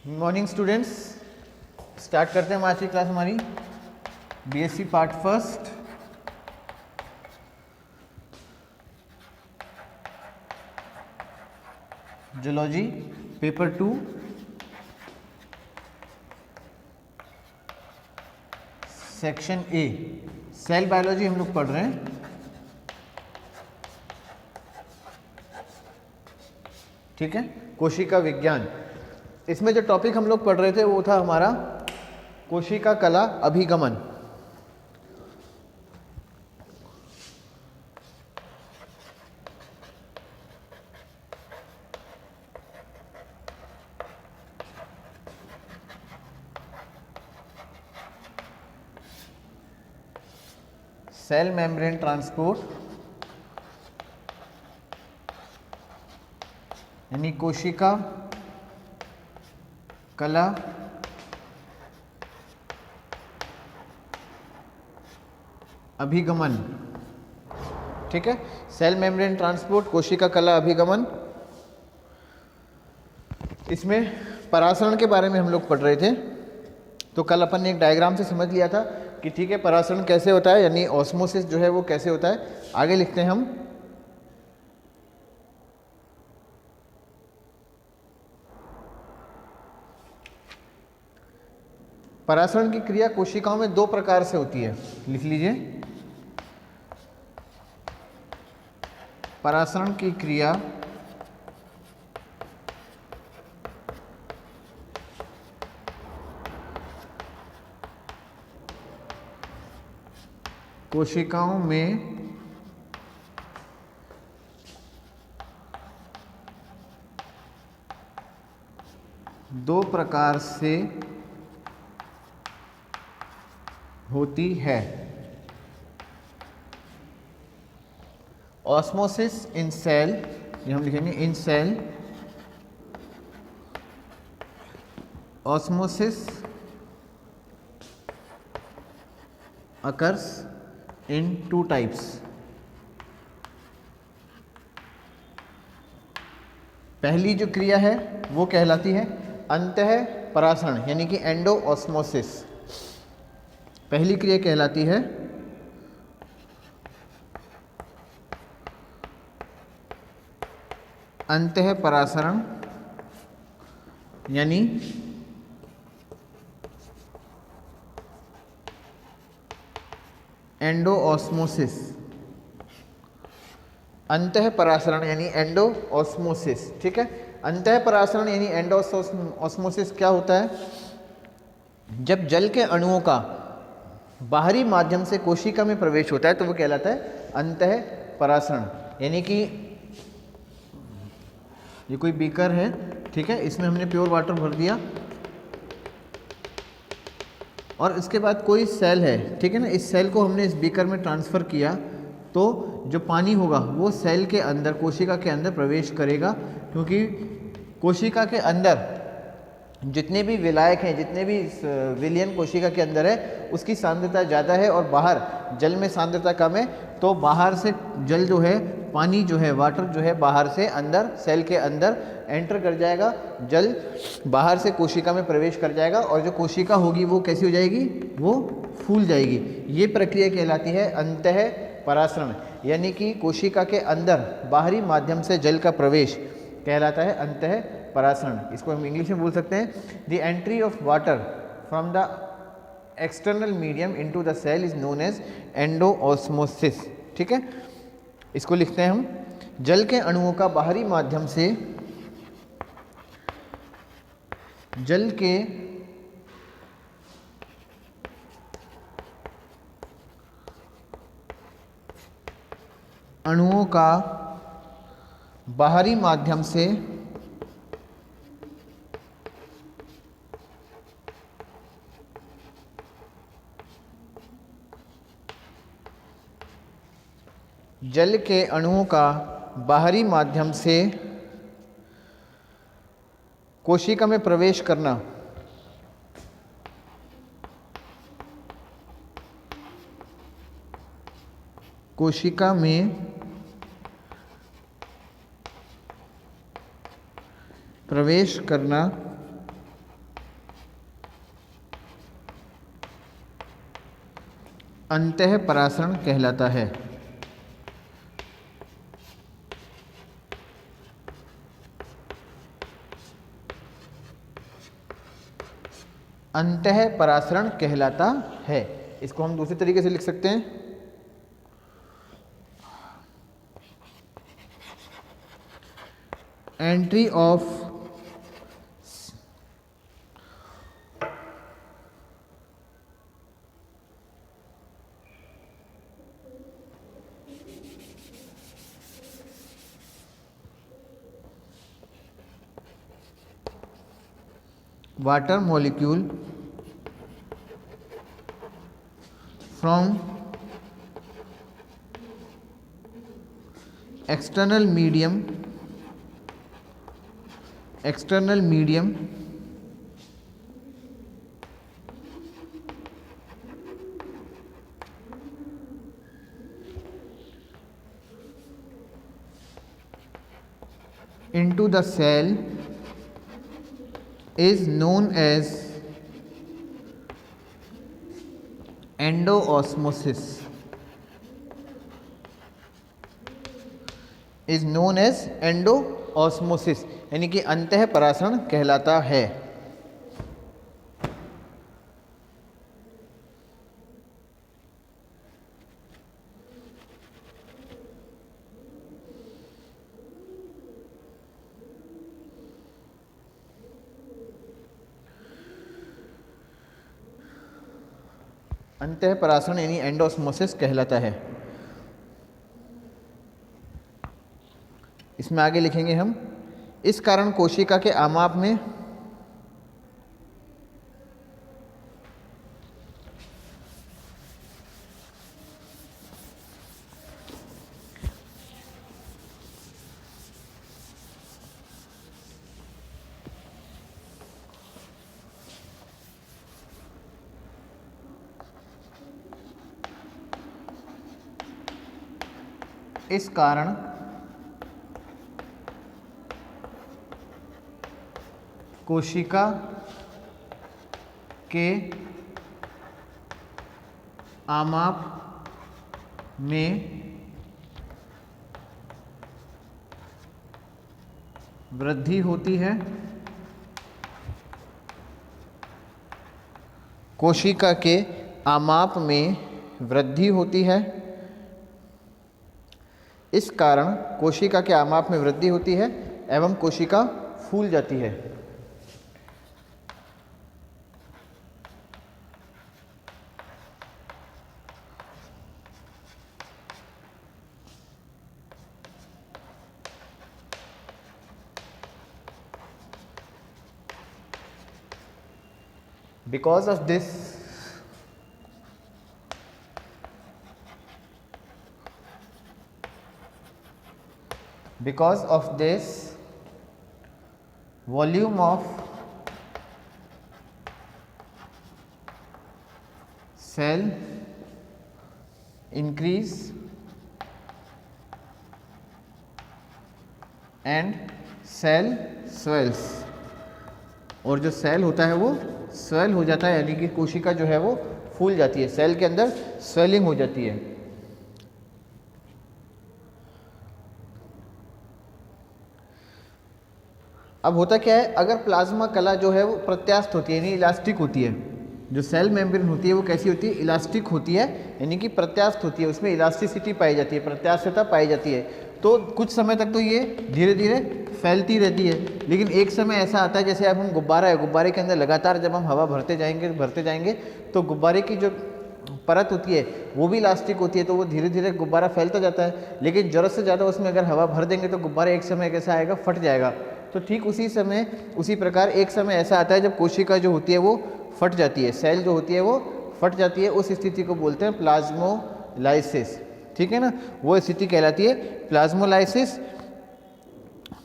Morning students, start करते हैं हम आज की क्लास हमारी BSc part first. Zoology paper 2 section A cell biology हम लोग पढ़ रहे हैं। ठीक है, कोशिका विज्ञान। इसमें जो टॉपिक हम लोग पढ़ रहे थे वो था हमारा कोशिका कला अभिगमन। सेल मेम्ब्रेन ट्रांसपोर्ट यानी कोशिका कला अभिगमन। ठीक है, सेल मेम्ब्रेन ट्रांसपोर्ट, कोशिका कला अभिगमन। इसमें परासरण के बारे में हम लोग पढ़ रहे थे। तो कल अपन ने एक डायग्राम से समझ लिया था कि ठीक है परासरण कैसे होता है, यानी ऑस्मोसिस जो है वो कैसे होता है। आगे लिखते हैं हम। परासरण की क्रिया कोशिकाओं में दो प्रकार से होती है, लिख लीजिए। परासरण की क्रिया कोशिकाओं में दो प्रकार से होती है। ऑस्मोसिस इन सेल, ये हम लिखेंगे in cell. Osmosis occurs in two types. पहली जो क्रिया है वो कहलाती है अंतः परासरण यानी कि एंडो ऑस्मोसिस। पहली क्रिया कहलाती है अंतः परासरण यानी एंडो ऑस्मोसिस। अंतः परासरण यानी एंडो ऑस्मोसिस। ठीक है, अंतः परासरण यानी एंडो ऑस्मोसिस क्या होता है? जब जल के अणुओं का बाहरी माध्यम से कोशिका में प्रवेश होता है तो वो कहलाता है अंतः परासरण। यानी कि ये कोई बीकर है, ठीक है, इसमें हमने प्योर वाटर भर दिया और इसके बाद कोई सेल है, ठीक है ना, इस सेल को हमने इस बीकर में ट्रांसफ़र किया तो जो पानी होगा वो सेल के अंदर, कोशिका के अंदर प्रवेश करेगा। क्योंकि कोशिका के अंदर जितने भी विलायक हैं, जितने भी विलयन कोशिका के अंदर है उसकी सांद्रता ज़्यादा है और बाहर जल में सांद्रता कम है। तो बाहर से जल जो है, पानी जो है, वाटर जो है, बाहर से अंदर सेल के अंदर एंटर कर जाएगा। जल बाहर से कोशिका में प्रवेश कर जाएगा और जो कोशिका होगी वो कैसी हो जाएगी? वो फूल जाएगी। ये प्रक्रिया कहलाती है अंतः परासरण। यानी कि कोशिका के अंदर बाहरी माध्यम से जल का प्रवेश कहलाता है अंतः परासरण। इसको हम इंग्लिश में बोल सकते हैं the entry of water from the external medium into the cell is known as endo osmosis. ठीक है, इसको लिखते हैं हम। जल के अणुओं का बाहरी माध्यम से जल के अणुओं का बाहरी माध्यम से जल के अणुओं का बाहरी माध्यम से कोशिका में प्रवेश करना कोशिका में प्रवेश करना अंतः परासरण कहलाता है। अंतः परासरण कहलाता है। इसको हम दूसरे तरीके से लिख सकते हैं, entry of water molecule from external medium into the cell is known as endosmosis. Is known as endosmosis, यानी कि अंतः परासरण कहलाता है। अंतः परासरण यानी एंडोऑस्मोसिस कहलाता है। इसमें आगे लिखेंगे हम, इस कारण कोशिका के आमाप में इस कारण कोशिका के आमाप में वृद्धि होती है। कोशिका के आमाप में वृद्धि होती है। इस कारण कोशिका के आमाप में वृद्धि होती है एवं कोशिका फूल जाती है। Because of this, volume of cell increase and cell swells, और जो सेल होता है वो स्वेल हो जाता है, यानी कि कोशिका जो है वो फूल जाती है, सेल के अंदर स्वेलिंग हो जाती है। अब होता क्या है, अगर प्लाज्मा कला जो है वो प्रत्यास्थ होती है यानी इलास्टिक होती है, जो सेल मेम्ब्रेन होती है वो कैसी होती है, इलास्टिक होती है, यानी कि प्रत्यास्थ होती है, उसमें इलास्टिसिटी पाई जाती है, प्रत्यास्थता पाई जाती है। तो कुछ समय तक तो ये धीरे धीरे फैलती रहती है, लेकिन एक समय ऐसा आता है जैसे अब हम गुब्बारा है, गुब्बारे के अंदर लगातार जब हम हवा भरते जाएंगे तो गुब्बारे की जो परत होती है वो भी इलास्टिक होती है, तो वो धीरे धीरे गुब्बारा फैलता जाता है। लेकिन ज़रूरत से ज़्यादा उसमें अगर हवा भर देंगे तो गुब्बारा एक समय कैसा आएगा, फट जाएगा। तो ठीक उसी प्रकार एक समय ऐसा आता है जब कोशिका जो होती है वो फट जाती है, सेल जो होती है वो फट जाती है। उस स्थिति को बोलते हैं प्लाज्मोलाइसिस, ठीक है ना, वो स्थिति कहलाती है प्लाज्मोलाइसिस।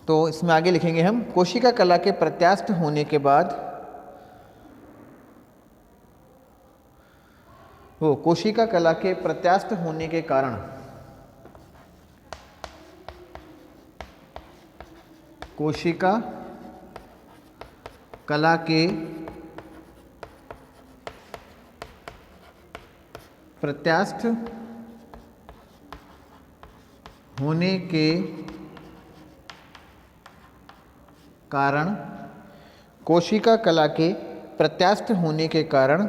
तो इसमें आगे लिखेंगे हम, कोशिका कला के प्रत्यास्थ होने के बाद कोशिका कला के प्रत्यास्थ होने के कारण कोशिका कला के प्रत्यास्थ होने के कारण, कोशिका कला के प्रत्यास्थ होने के कारण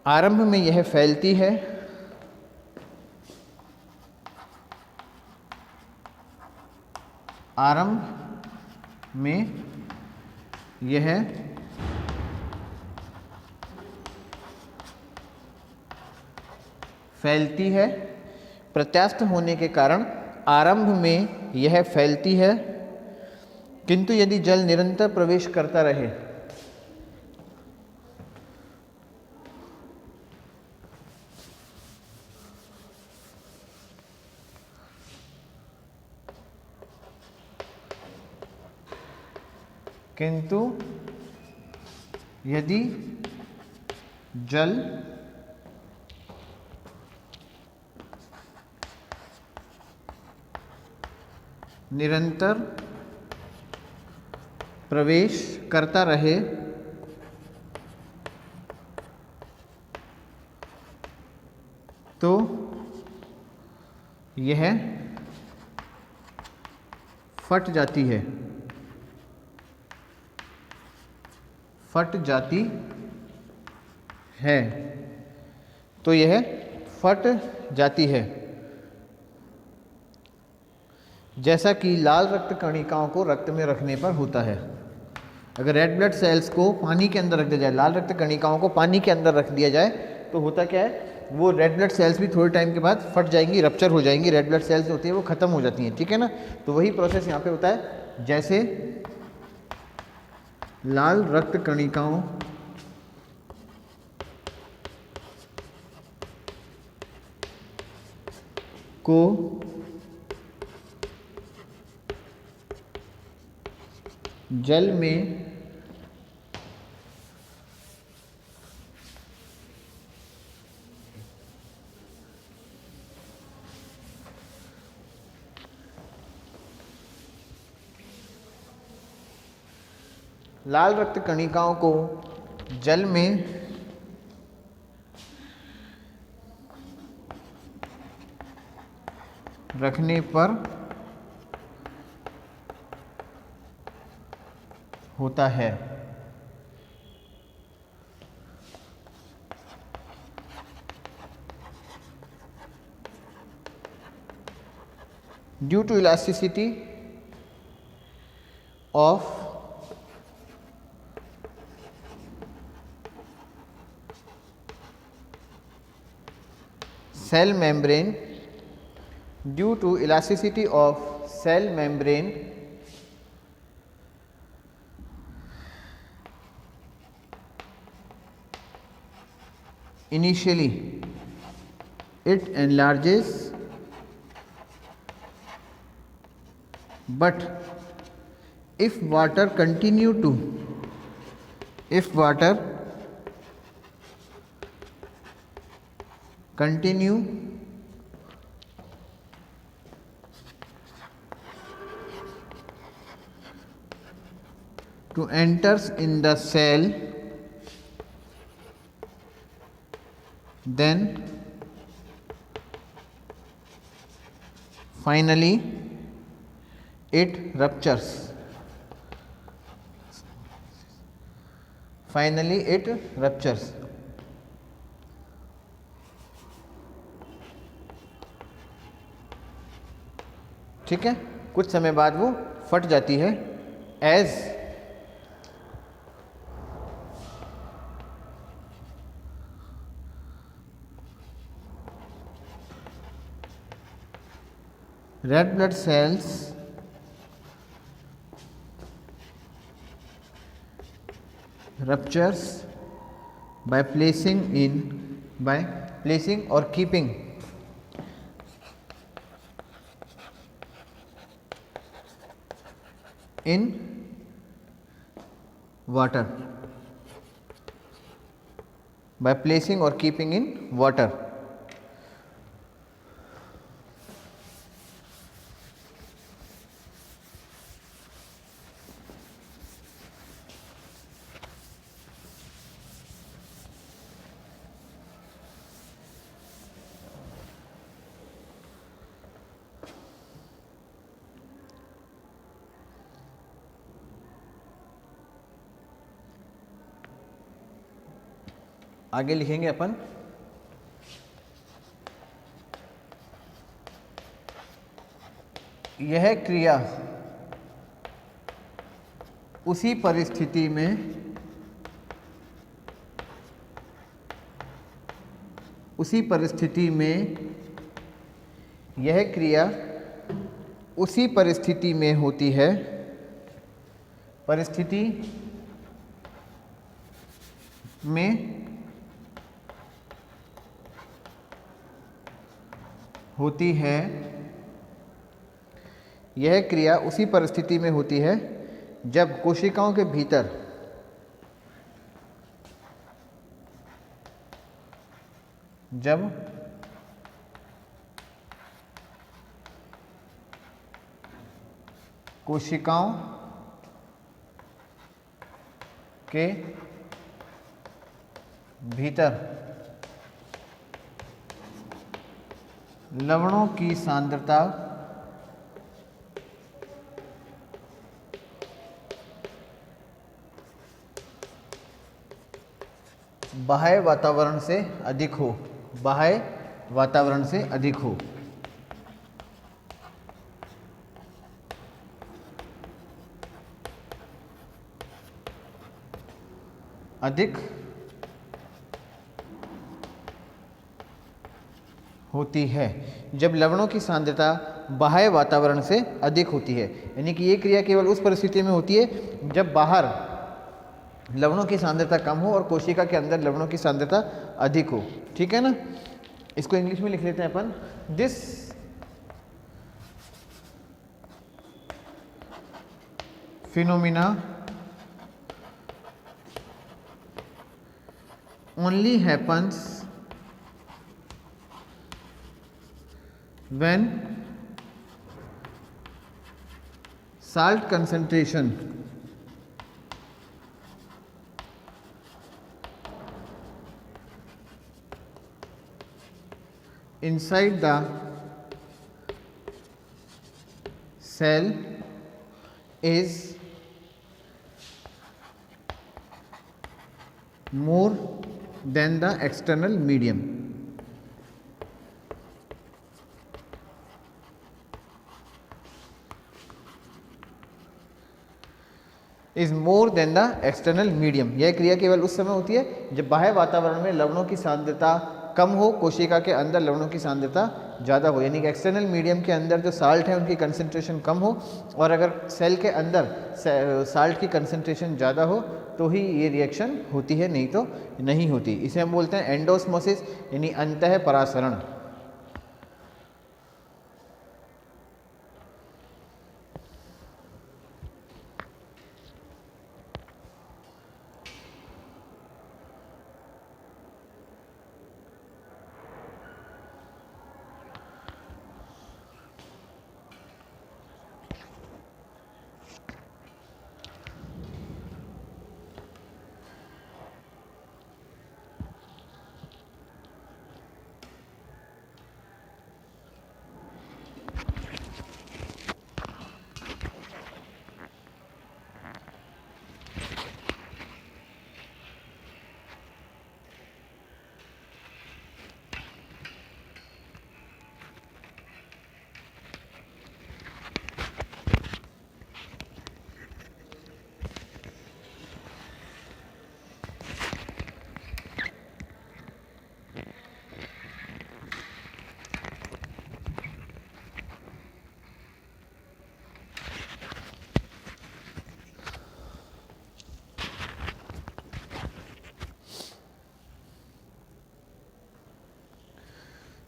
आरंभ में यह फैलती है, आरंभ में यह फैलती है, प्रत्यास्थ होने के कारण आरंभ में यह फैलती है, किंतु यदि जल निरंतर प्रवेश करता रहे किंतु यदि जल निरंतर प्रवेश करता रहे तो यह फट जाती है, फट जाती है, तो यह फट जाती है। जैसा कि लाल रक्त कणिकाओं को रक्त में रखने पर होता है। अगर रेड ब्लड सेल्स को पानी के अंदर रख दिया जाए, लाल रक्त कणिकाओं को पानी के अंदर रख दिया जाए, तो होता क्या है, वो रेड ब्लड सेल्स भी थोड़े टाइम के बाद फट जाएंगी, रप्चर हो जाएंगी, रेड ब्लड सेल्स होती है वो ख़त्म हो जाती हैं, ठीक है ना। तो वही प्रोसेस यहाँ पे होता है, जैसे लाल रक्त कणिकाओं को जल में लाल रक्त कणिकाओं को जल में रखने पर होता है। Due to elasticity of cell membrane, due to elasticity of cell membrane, initially it enlarges, but if water continue to continue to enters in the cell, then finally it ruptures, finally it ruptures। ठीक है, कुछ समय बाद वो फट जाती है। As red blood cells ruptures by placing or keeping in water, by placing or keeping in water। आगे लिखेंगे अपन यह क्रिया उसी परिस्थिति में यह क्रिया उसी परिस्थिति में होती है, परिस्थिति में होती है, यह क्रिया उसी परिस्थिति में होती है जब कोशिकाओं के भीतर कोशिकाओं के भीतर लवणों की सांद्रता बाह्य वातावरण से अधिक हो, बाह्य वातावरण से अधिक हो। अधिक होती है जब लवणों की सांद्रता बाह्य वातावरण से अधिक होती है, यानी कि ये क्रिया केवल उस परिस्थिति में होती है जब बाहर लवणों की सांद्रता कम हो और कोशिका के अंदर लवणों की सांद्रता अधिक हो। ठीक है ना, इसको इंग्लिश में लिख लेते हैं अपन। This phenomena only happens when salt concentration inside the cell is more than the external medium। Is more than the external medium. यह क्रिया केवल उस समय होती है जब बाह्य वातावरण में लवणों की सांद्रता कम हो, कोशिका के अंदर लवणों की सांद्रता ज़्यादा हो, यानी कि एक्सटर्नल मीडियम के अंदर जो साल्ट है उनकी कंसंट्रेशन कम हो, और अगर सेल के अंदर साल्ट की कंसंट्रेशन ज़्यादा हो तो ही ये रिएक्शन होती है, नहीं तो नहीं होती। इसे हम बोलते हैं एंडोस्मोसिस, यानी अंतः परासरण।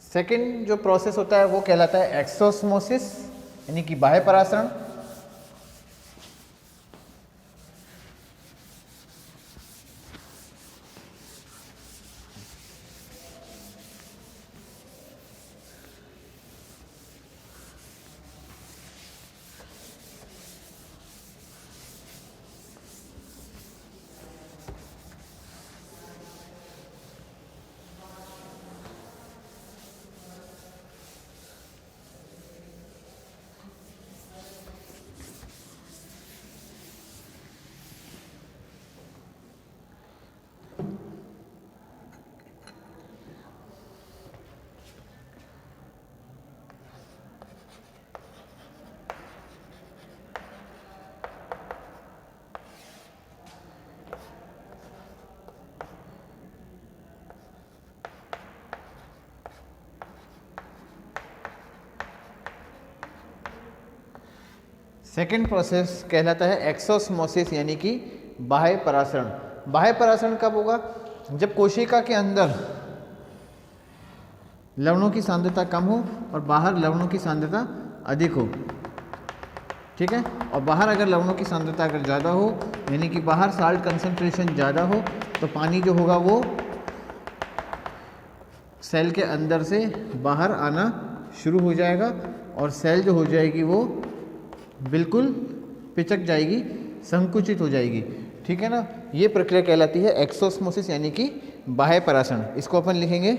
सेकेंड जो प्रोसेस होता है वो कहलाता है एक्सोस्मोसिस, यानी कि बाह्य परासरण। सेकेंड प्रोसेस कहलाता है एक्सोस्मोसिस यानी कि बाह्य परासरण। बाह्य परासरण कब होगा? जब कोशिका के अंदर लवणों की सांद्रता कम हो और बाहर लवणों की सांद्रता अधिक हो, ठीक है। और बाहर अगर लवणों की सांद्रता अगर ज़्यादा हो यानी कि बाहर साल्ट कंसंट्रेशन ज़्यादा हो तो पानी जो होगा वो सेल के अंदर से बाहर आना शुरू हो जाएगा और सेल जो हो जाएगी वो बिल्कुल पिचक जाएगी, संकुचित हो जाएगी, ठीक है ना। ये प्रक्रिया कहलाती है एक्सोस्मोसिस यानी कि बाह्य परासरण। इसको अपन लिखेंगे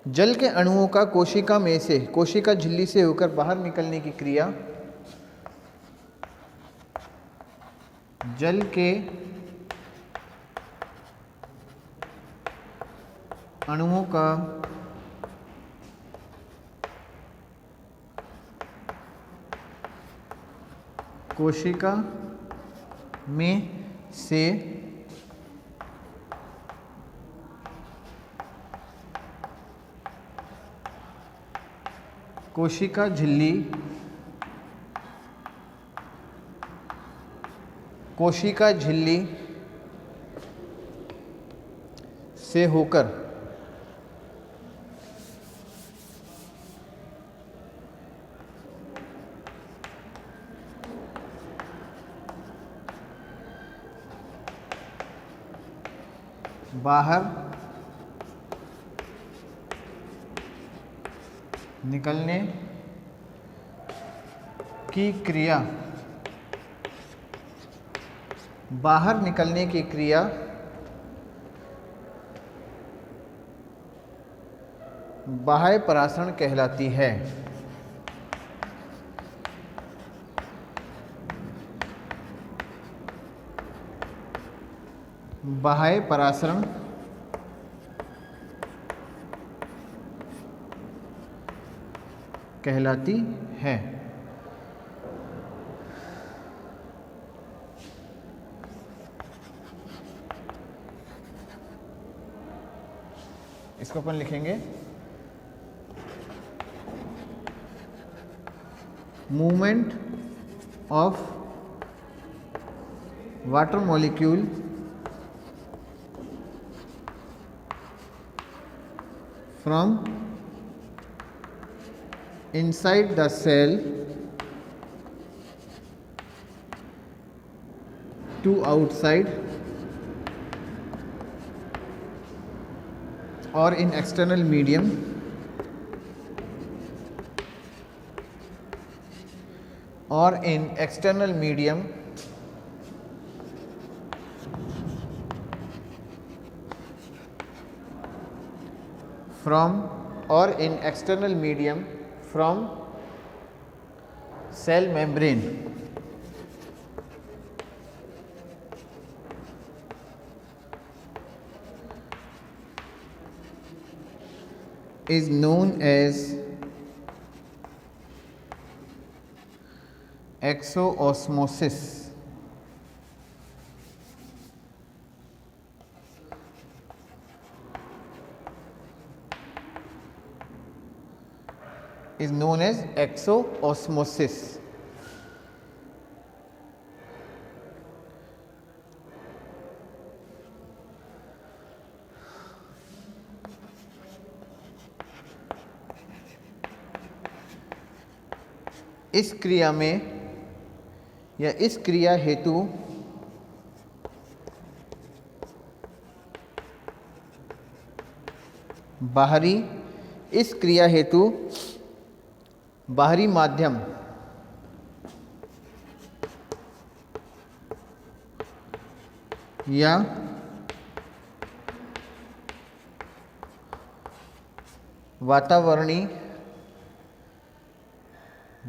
जल के अणुओं का कोशिका में से, कोशिका झिल्ली से होकर बाहर निकलने की क्रिया जल के अणुओं का कोशिका में से कोशिका झिल्ली से होकर बाहर निकलने की क्रिया, बाहर निकलने की क्रिया बाह्य परासरण कहलाती है। बाह्य परासरण कहलाती है। इसको अपन लिखेंगे movement of water molecule from inside the cell to outside or in external medium from cell membrane is known as exoosmosis। is known as exoosmosis। इस क्रिया में या इस क्रिया हेतु बाहरी माध्यम या वातावरणीय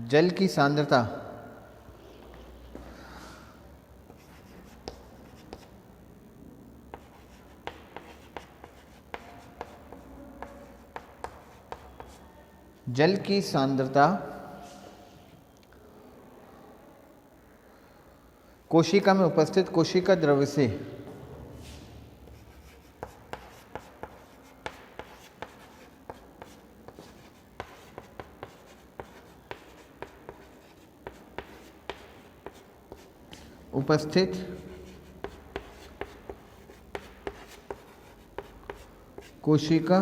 जल की सांद्रता कोशिका में उपस्थित कोशिका द्रव्य से उपस्थित कोशिका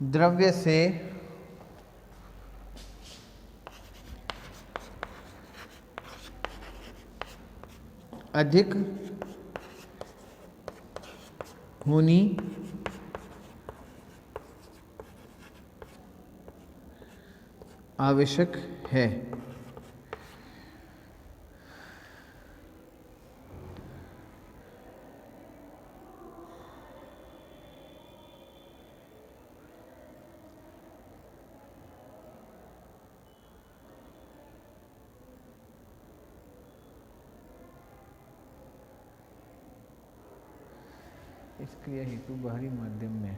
द्रव्य से अधिक होनी आवश्यक है। इस क्रिया हेतु बाहरी माध्यम में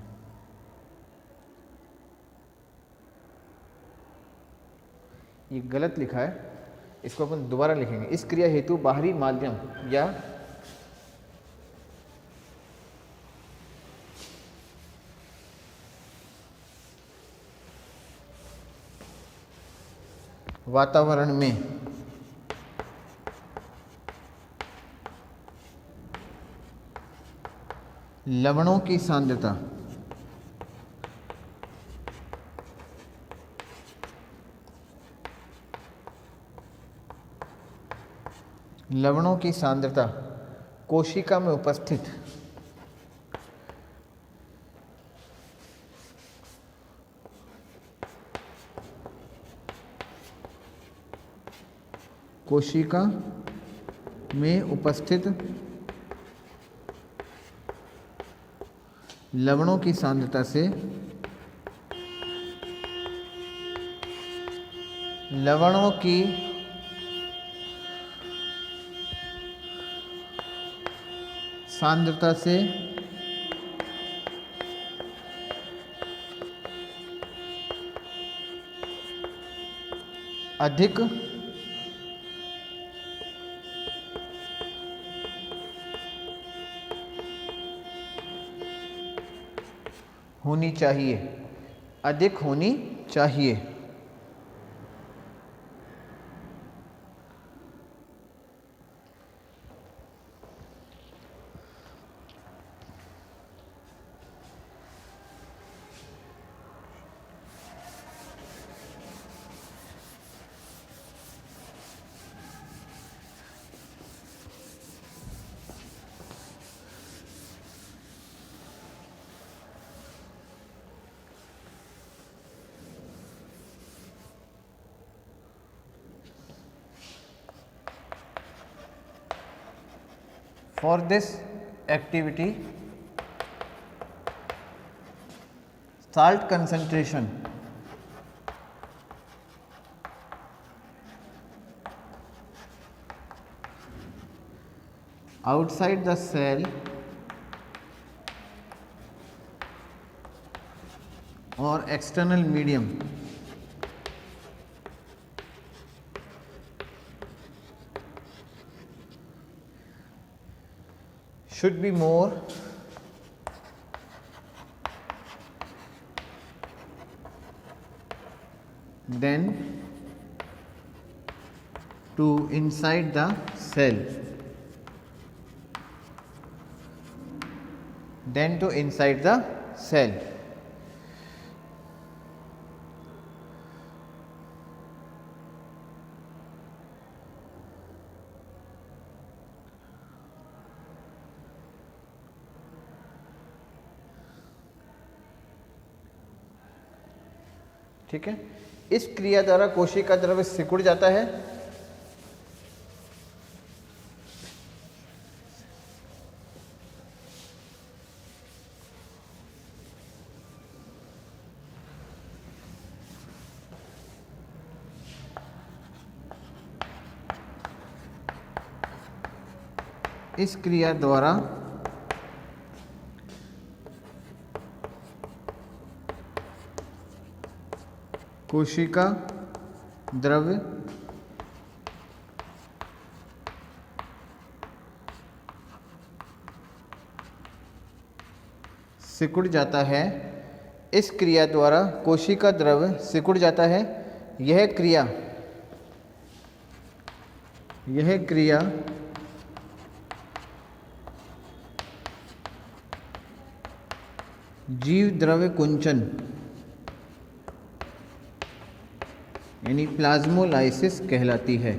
ये गलत लिखा है, इसको अपन दोबारा लिखेंगे। इस क्रिया हेतु बाहरी माध्यम या वातावरण में लवणों की सांद्रता कोशिका में उपस्थित लवणों की सांद्रता से अधिक होनी चाहिए। For this activity, salt concentration outside the cell or external medium should be more than to inside the cell. ठीक है। इस क्रिया द्वारा कोशिका द्रव्य सिकुड़ जाता है। इस क्रिया द्वारा कोशिका द्रव्य सिकुड़ जाता है। इस क्रिया द्वारा कोशिका द्रव्य सिकुड़ जाता है। यह क्रिया यह क्रिया जीव द्रव्य कुंचन यानी प्लाज्मोलाइसिस कहलाती है।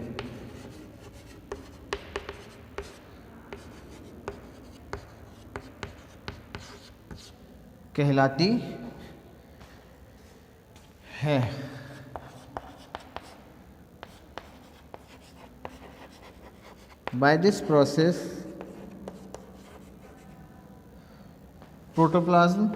By this process, protoplasm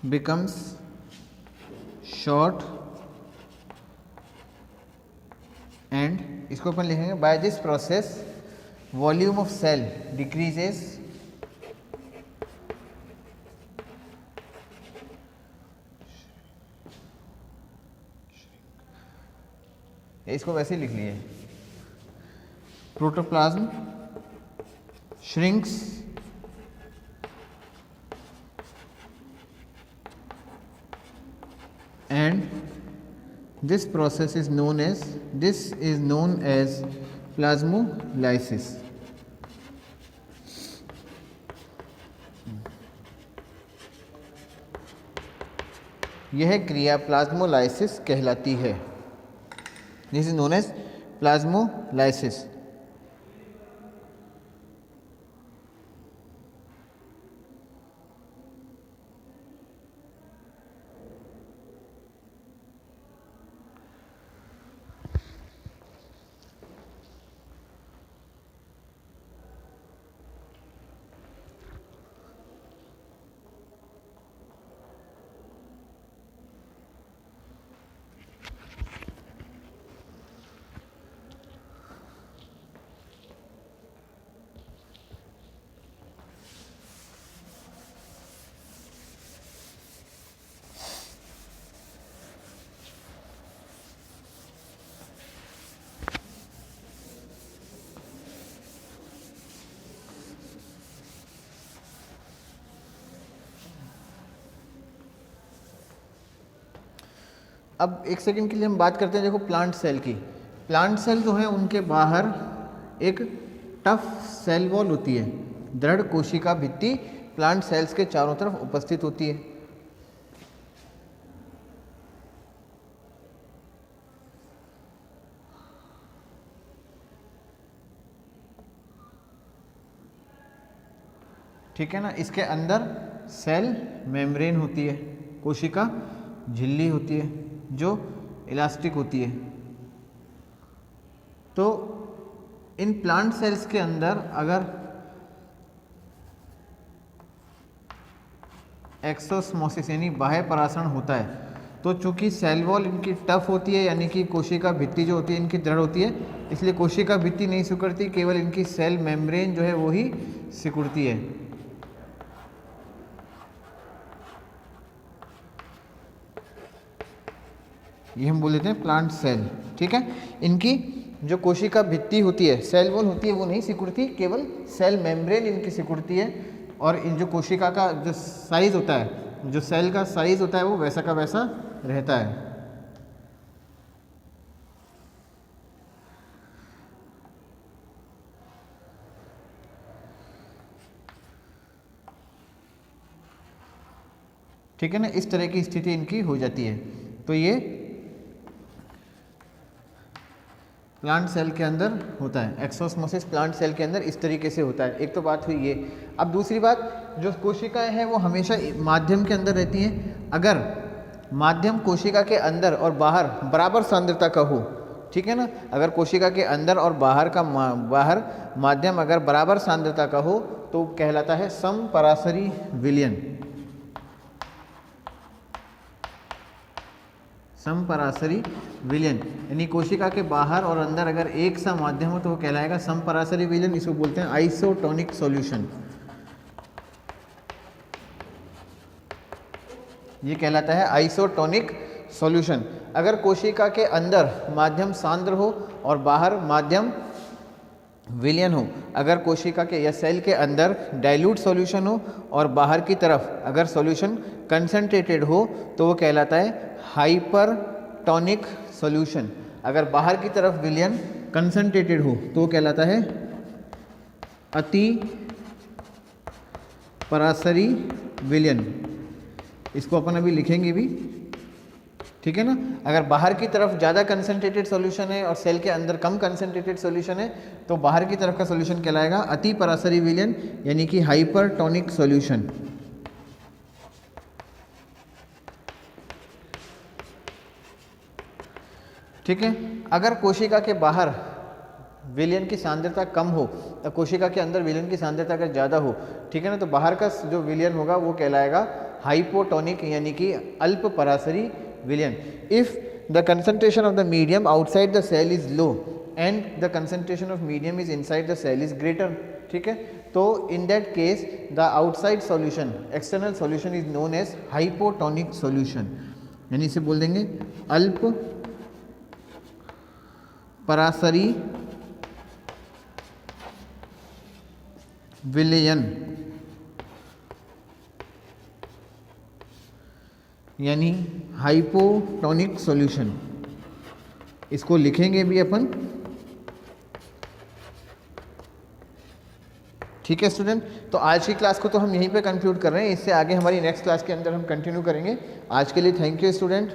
becomes short and इसको अपन लिखेंगे by this process volume of cell decreases इसको वैसे ही लिख लिए protoplasm shrinks and this process is known as plasmolysis। यह क्रिया प्लाज्मोलाइसिस कहलाती है। This is known as plasmolysis. अब एक सेकंड के लिए हम बात करते हैं देखो प्लांट सेल की। प्लांट सेल जो है उनके बाहर एक टफ सेल वॉल होती है, दृढ़ कोशिका भित्ति प्लांट सेल्स के चारों तरफ उपस्थित होती है। ठीक है ना। इसके अंदर सेल मेम्ब्रेन होती है, कोशिका झिल्ली होती है जो इलास्टिक होती है। तो इन प्लांट सेल्स के अंदर अगर एक्सोस्मोसिस यानी बाह्य परासरण होता है तो चूंकि सेल वॉल इनकी टफ होती है यानी कि कोशिका भित्ति जो होती है इनकी दृढ़ होती है, इसलिए कोशिका भित्ति नहीं सिकुड़ती, केवल इनकी सेल मेम्ब्रेन जो है वो ही सिकुड़ती है। ये हम बोल देते हैं प्लांट सेल। ठीक है। इनकी जो कोशिका भित्ति होती है, सेल वॉल होती है, वो नहीं सिकुड़ती, केवल सेल मेम्ब्रेन इनकी सिकुड़ती है। और इन जो कोशिका का जो साइज होता है, जो सेल का साइज होता है वो वैसा का वैसा रहता है। ठीक है ना। इस तरह की स्थिति इनकी हो जाती है। तो ये प्लांट सेल के अंदर होता है। एक्सोस्मोसिस प्लांट सेल के अंदर इस तरीके से होता है। एक तो बात हुई ये। अब दूसरी बात, जो कोशिकाएं हैं वो हमेशा माध्यम के अंदर रहती हैं। अगर माध्यम कोशिका के अंदर और बाहर बराबर सांद्रता का हो, ठीक है ना, अगर कोशिका के अंदर और बाहर का बाहर माध्यम अगर बराबर सांद्रता का हो तो कहलाता है समपरासरी विलयन। समपरासरी विलयन यानी कोशिका के बाहर और अंदर अगर एक सा माध्यम हो तो वो कहलाएगा समपरासरी विलयन। इसको बोलते हैं आइसोटोनिक सॉल्यूशन। ये कहलाता है आइसोटोनिक सॉल्यूशन। अगर कोशिका के अंदर माध्यम सांद्र हो और बाहर माध्यम विलयन हो, अगर कोशिका के या सेल के अंदर डाइल्यूट सॉल्यूशन हो और बाहर की तरफ अगर सॉल्यूशन कंसंट्रेटेड हो तो वो कहलाता है हाइपरटोनिक सॉल्यूशन। अगर बाहर की तरफ विलयन कंसंट्रेटेड हो तो वो कहलाता है अति परासरी विलयन। इसको अपन अभी लिखेंगे भी, ठीक है ना। अगर बाहर की तरफ ज़्यादा कंसंट्रेटेड सॉल्यूशन है और सेल के अंदर कम कंसंट्रेटेड सॉल्यूशन है तो बाहर की तरफ का सॉल्यूशन कहलाएगा अति परासरी विलयन, यानी कि हाइपरटोनिक सॉल्यूशन। ठीक है। अगर कोशिका के बाहर विलयन की सांद्रता कम हो तो कोशिका के अंदर विलयन की सांद्रता अगर ज़्यादा हो, ठीक है ना, तो बाहर का जो विलयन होगा वो कहलाएगा हाइपोटोनिक, यानी कि अल्प परासरी विलयन। If the concentration of the medium outside the cell is low and the concentration of medium is inside the cell is greater, ठीक है, तो in that case the outside solution, external solution is known as hypotonic solution, यानी इसे बोल देंगे अल्प परासरी विलयन, यानी हाइपोटोनिक सॉल्यूशन। इसको लिखेंगे भी अपन, ठीक है स्टूडेंट। तो आज की क्लास को तो हम यहीं पे कंक्लूड कर रहे हैं, इससे आगे हमारी नेक्स्ट क्लास के अंदर हम कंटिन्यू करेंगे। आज के लिए थैंक यू स्टूडेंट।